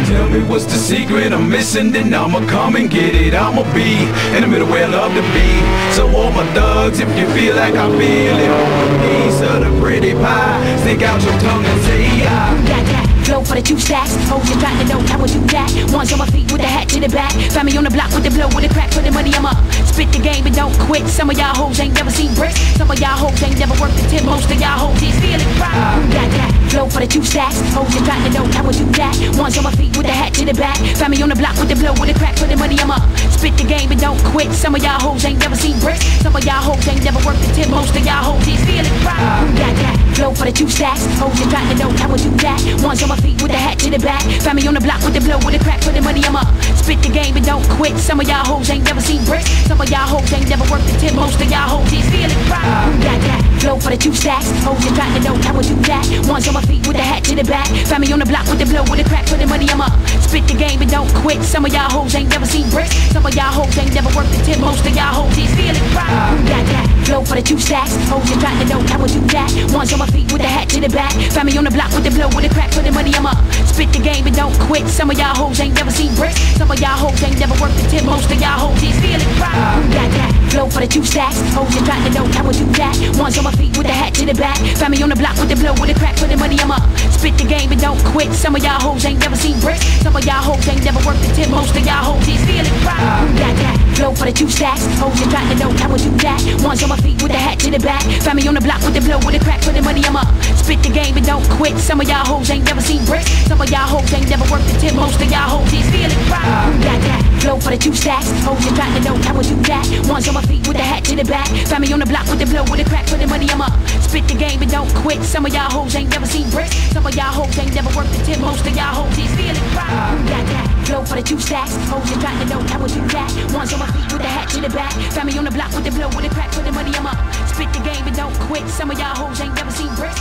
Tell me what's the secret I'm missing, then I'ma come and get it. I'ma be in the middle where I love to be. So all my thugs, if you feel like I feel it, hold a piece of the pretty pie. Stick out your tongue and say yeah. Flow for the 2 stacks, hoes you trying to know how I do that. Ones on my feet with the hat to the back. Find me on the block with the blow, with the crack, for the money I'm up. Spit the game and don't quit. Some of y'all hoes ain't never seen bricks. Some of y'all hoes ain't never worked the tip. Most of y'all hoes is feeling proud. Got that flow for the 2 stacks, hoes you trying to know how I do that. Ones on my feet with the hat to the back. Find me on the block with the blow, with the crack, for the money I'm up. Spit the game and don't quit. Some of y'all hoes ain't never seen bricks. Some of y'all hoes ain't never worked the tip. Most of y'all hoes is feeling proud. Got that flow for the 2 stacks, hoes you trying to know how I do that. Ones on my feet with the hat to the back. Find me on the block with the blow, with the crack, for the money I'm up. Spit the game and don't quit. Some of y'all hoes ain't never seen bricks. Some of y'all hoes ain't never worked the tip. Most of y'all hoes is feeling proud. Got that flow for the 2 stacks, hoes you trying to know how I do that. Ones on my feet with the hat to the back. Find me on the block with the blow, with the crack, for the money I'm up. Spit the game and don't quit. Some of y'all hoes ain't never seen bricks. Some of y'all hoes ain't never worked the tip. Most of y'all hoes is feeling proud. Got that flow for the 2 stacks, hoes you trying to know how I do that. Ones on my feet with the hat to the back. Find me on the block with the blow, with the crack, for the money I'm up. Spit the game and don't quit. Some of y'all hoes ain't never seen bricks. Some of y'all hoes ain't never worked the tip. Most of y'all hoes is feeling proud. Got that flow for the 2 stacks, hoes you trying to know how I do that. Ones on my feet with the hat to the back. Find me on the block with the blow, with the crack, for the money I'm up. Spit the game and don't quit. Some of y'all hoes ain't never seen bricks. Some of y'all hoes ain't never worked the tip. Most of y'all hoes is feeling proud. Got that flow for the 2 stacks, hoes you trying to know how I do that. Ones on my feet with the hat to the back. Find me on the block with the blow, with the crack, for the money I'm up. Spit the game and don't quit. Some of y'all hoes ain't never seen bricks. Some of y'all hoes ain't never worked the tip. Most of y'all hoes is feeling proud. Got that flow for the 2 stacks, hoes you trying to know how I do that. Ones on my feet with the hat to the back. Find me on the block with the blow, with the crack, for the money I'm up. Spit the game and don't quit. Some of y'all hoes ain't never seen bricks. Some of y'all hoes ain't never worked the tip. Most of y'all hoes is feeling proud. Got that flow for the 2 stacks, hoes you trying to know how I do that. Ones on my feet with the hat to the back. Find me on the block with the blow, with the crack, for the money I'm up. Spit the game and don't quit. Some of y'all hoes ain't never seen bricks.